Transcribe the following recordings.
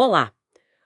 Olá!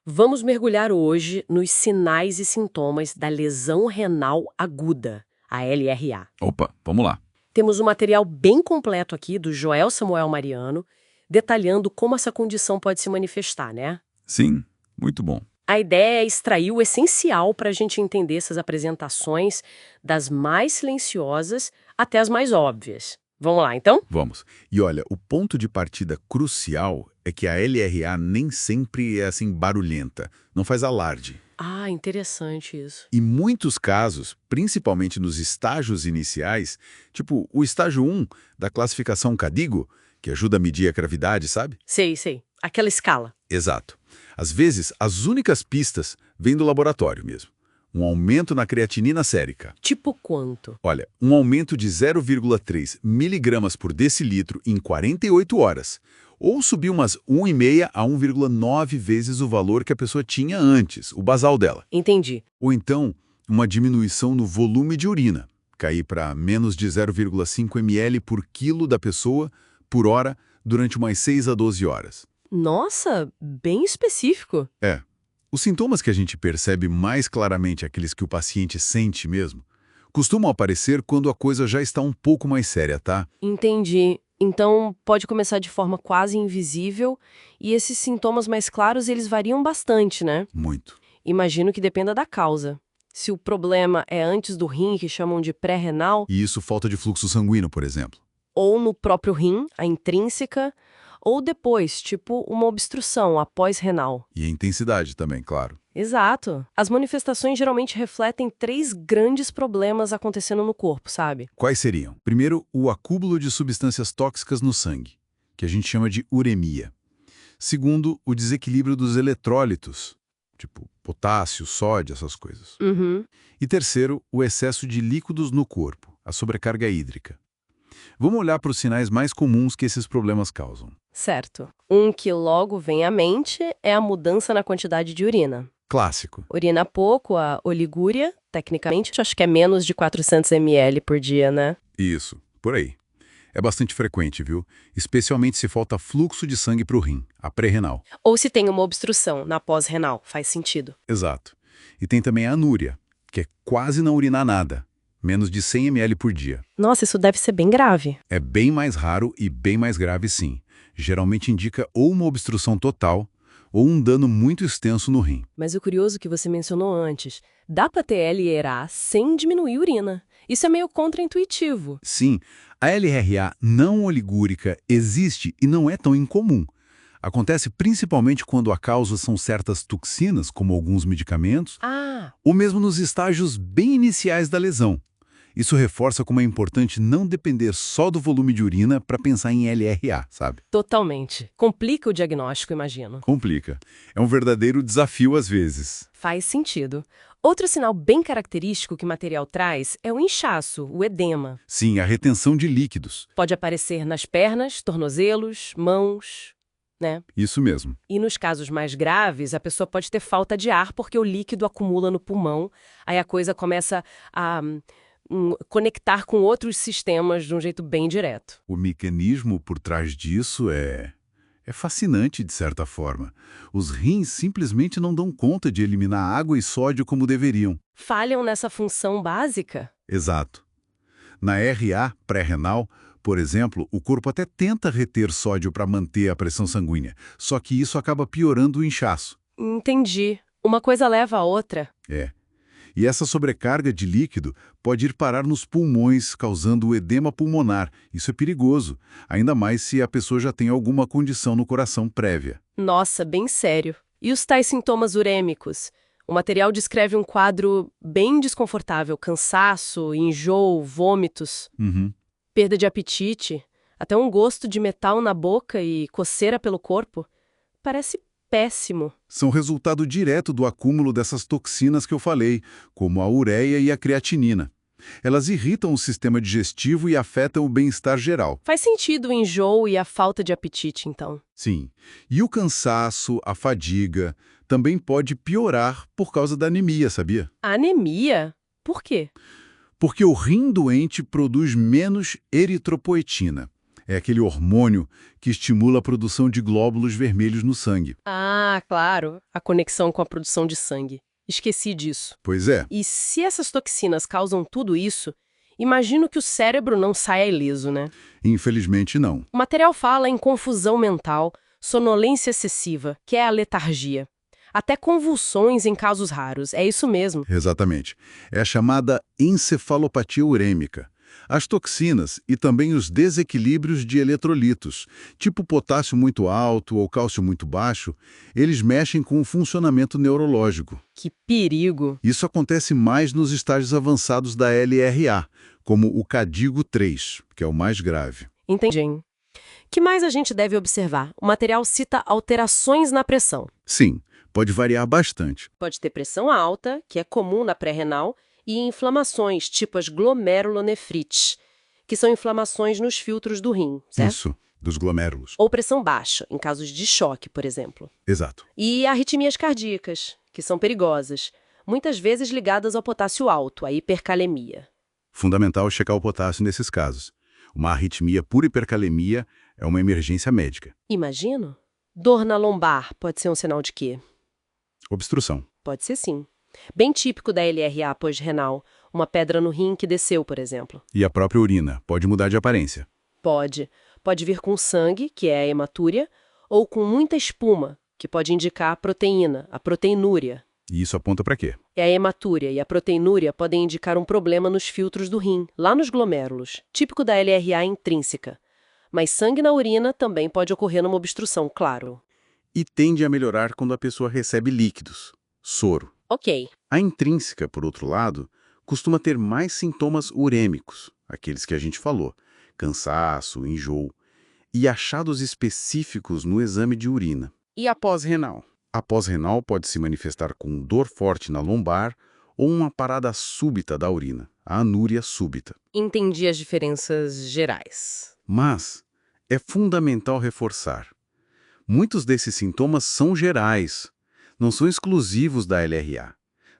Vamos mergulhar hoje nos sinais e sintomas da lesão renal aguda, a LRA. Opa, vamos lá. Temos um material bem completo aqui do Joel Samuel Mariano, detalhando como essa condição pode se manifestar, né? Sim, muito bom. A ideia é extrair o essencial para a gente entender essas apresentações, das mais silenciosas até as mais óbvias. Vamos lá, então? Vamos. E olha, o ponto de partida crucial é que a LRA nem sempre é assim barulhenta, não faz alarde. Ah, interessante isso. Em muitos casos, principalmente nos estágios iniciais, tipo o estágio 1 da classificação CADIGO, que ajuda a medir a gravidade, sabe? Sei. Aquela escala. Exato. Às vezes, as únicas pistas vêm do laboratório mesmo. Um aumento na creatinina sérica. Tipo quanto? Olha, um aumento de 0,3 miligramas por decilitro em 48 horas. Ou subir umas 1,5 a 1,9 vezes o valor que a pessoa tinha antes, o basal dela. Entendi. Ou então, uma diminuição no volume de urina. Cair para menos de 0,5 ml por quilo da pessoa por hora durante umas 6 a 12 horas. Nossa, bem específico. É. Os sintomas que a gente percebe mais claramente, aqueles que o paciente sente mesmo, costumam aparecer quando a coisa já está um pouco mais séria, tá? Entendi. Então, pode começar de forma quase invisível e esses sintomas mais claros, eles variam bastante, né? Muito. Imagino que dependa da causa. Se o problema é antes do rim, que chamam de pré-renal, E isso falta de fluxo sanguíneo, por exemplo. ou no próprio rim, a intrínseca, ou depois, tipo uma obstrução, a pós-renal. E a intensidade também, claro. Exato. As manifestações geralmente refletem 3 grandes problemas acontecendo no corpo, sabe? Quais seriam? Primeiro, o acúmulo de substâncias tóxicas no sangue, que a gente chama de uremia. Segundo, o desequilíbrio dos eletrólitos, tipo potássio, sódio, essas coisas. Uhum. E terceiro, o excesso de líquidos no corpo, a sobrecarga hídrica. Vamos olhar para os sinais mais comuns que esses problemas causam. Certo. Um que logo vem à mente é a mudança na quantidade de urina. Clássico. Urina pouco, a oligúria, tecnicamente, acho que é menos de 400 ml por dia, né? Isso, por aí. É bastante frequente, viu? Especialmente se falta fluxo de sangue para o rim, a pré-renal. Ou se tem uma obstrução na pós-renal, faz sentido. Exato. E tem também a anúria, que é quase não urinar nada, menos de 100 ml por dia. Nossa, isso deve ser bem grave. É bem mais raro e bem mais grave, sim. Geralmente indica ou uma obstrução total ou um dano muito extenso no rim. Mas o curioso que você mencionou antes, dá pra ter LRA sem diminuir urina. Isso é meio contraintuitivo. Sim, a LRA não oligúrica existe e não é tão incomum. Acontece principalmente quando a causa são certas toxinas, como alguns medicamentos, Ah, ou mesmo nos estágios bem iniciais da lesão. Isso reforça como é importante não depender só do volume de urina para pensar em LRA, sabe? totalmente. Complica o diagnóstico, imagino. Complica. É um verdadeiro desafio às vezes. Faz sentido. Outro sinal bem característico que o material traz é o inchaço, o edema. Sim, a retenção de líquidos. Pode aparecer nas pernas, tornozelos, mãos, né? Isso mesmo. E nos casos mais graves, a pessoa pode ter falta de ar porque o líquido acumula no pulmão, aí a coisa começa a conectar com outros sistemas de um jeito bem direto. O mecanismo por trás disso é fascinante de certa forma. Os rins simplesmente não dão conta de eliminar água e sódio como deveriam. Falham nessa função básica? Exato. Na RA pré-renal, por exemplo, o corpo até tenta reter sódio para manter a pressão sanguínea, só que isso acaba piorando o inchaço. Entendi. Uma coisa leva a outra. É. E essa sobrecarga de líquido pode ir parar nos pulmões, causando o edema pulmonar. Isso é perigoso, ainda mais se a pessoa já tem alguma condição no coração prévia. Nossa, bem sério. E os tais sintomas urêmicos? O material descreve um quadro bem desconfortável, cansaço, enjoo, vômitos, perda de apetite, até um gosto de metal na boca e coceira pelo corpo. Parece péssimo. São resultado direto do acúmulo dessas toxinas que eu falei, como a ureia e a creatinina. Elas irritam o sistema digestivo e afetam o bem-estar geral. Faz sentido o enjoo e a falta de apetite, então. Sim. E o cansaço, a fadiga, também pode piorar por causa da anemia, sabia? Anemia? Por quê? Porque o rim doente produz menos eritropoetina. É aquele hormônio que estimula a produção de glóbulos vermelhos no sangue. Ah, claro, a conexão com a produção de sangue. Esqueci disso. Pois é. E se essas toxinas causam tudo isso, imagino que o cérebro não saia ileso, né? Infelizmente, não. O material fala em confusão mental, sonolência excessiva, que é a letargia. Até convulsões em casos raros, é isso mesmo. Exatamente. É a chamada encefalopatia urêmica. As toxinas e também os desequilíbrios de eletrolitos, tipo potássio muito alto ou cálcio muito baixo, eles mexem com o funcionamento neurológico. Que perigo! Isso acontece mais nos estágios avançados da LRA, como o CADIGO 3, que é o mais grave. Entendi. Que mais a gente deve observar? O material cita alterações na pressão. Sim, pode variar bastante. Pode ter pressão alta, que é comum na pré-renal, e inflamações, tipo as glomerulonefrites, que são inflamações nos filtros do rim, certo? Isso, dos glomérulos. Ou pressão baixa, em casos de choque, por exemplo. Exato. E arritmias cardíacas, que são perigosas, muitas vezes ligadas ao potássio alto, a hipercalemia. Fundamental checar o potássio nesses casos. Uma arritmia por hipercalemia é uma emergência médica. Imagino. Dor na lombar pode ser um sinal de quê? Obstrução. Pode ser sim. Bem típico da LRA pós-renal, uma pedra no rim que desceu, por exemplo. E a própria urina pode mudar de aparência. Pode. Pode vir com sangue, que é a hematúria, ou com muita espuma, que pode indicar a proteína, a proteinúria. E isso aponta para quê? E a hematúria e a proteinúria podem indicar um problema nos filtros do rim, lá nos glomérulos, típico da LRA intrínseca. Mas sangue na urina também pode ocorrer numa obstrução, claro. E tende a melhorar quando a pessoa recebe líquidos, soro. Ok. A intrínseca, por outro lado, costuma ter mais sintomas urêmicos, aqueles que a gente falou, cansaço, enjoo, e achados específicos no exame de urina. E a pós-renal? A pós-renal pode se manifestar com dor forte na lombar ou uma parada súbita da urina, a anúria súbita. Entendi as diferenças gerais. Mas é fundamental reforçar. Muitos desses sintomas são gerais, não são exclusivos da LRA,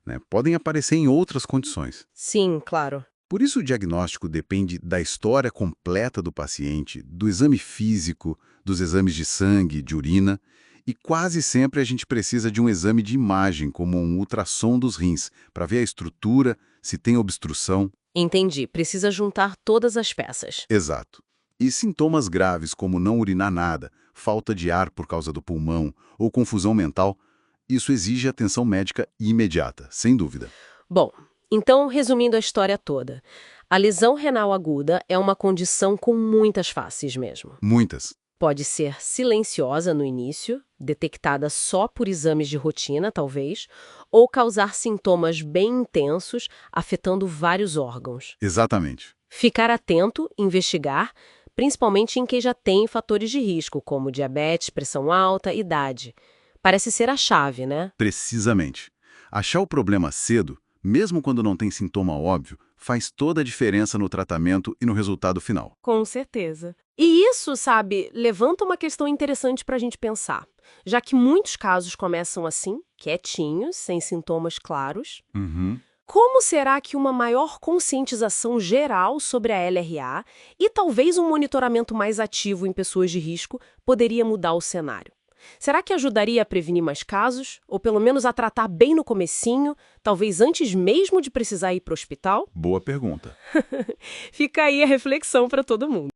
né? Podem aparecer em outras condições. Sim, claro. Por isso o diagnóstico depende da história completa do paciente, do exame físico, dos exames de sangue, de urina, e quase sempre a gente precisa de um exame de imagem, como um ultrassom dos rins, para ver a estrutura, se tem obstrução. Entendi. Precisa juntar todas as peças. Exato. E sintomas graves como não urinar nada, falta de ar por causa do pulmão ou confusão mental, isso exige atenção médica imediata, sem dúvida. Bom, então, resumindo a história toda, a lesão renal aguda é uma condição com muitas faces mesmo. Muitas. Pode ser silenciosa no início, detectada só por exames de rotina, talvez, ou causar sintomas bem intensos, afetando vários órgãos. Exatamente. Ficar atento, investigar, principalmente em quem já tem fatores de risco, como diabetes, pressão alta, idade. Parece ser a chave, né? Precisamente. Achar o problema cedo, mesmo quando não tem sintoma óbvio, faz toda a diferença no tratamento e no resultado final. Com certeza. E isso, sabe, levanta uma questão interessante para a gente pensar. Já que muitos casos começam assim, quietinhos, sem sintomas claros, como será que uma maior conscientização geral sobre a LRA e talvez um monitoramento mais ativo em pessoas de risco poderia mudar o cenário? Será que ajudaria a prevenir mais casos? Ou pelo menos a tratar bem no comecinho, talvez antes mesmo de precisar ir para o hospital? Boa pergunta. Fica aí a reflexão para todo mundo.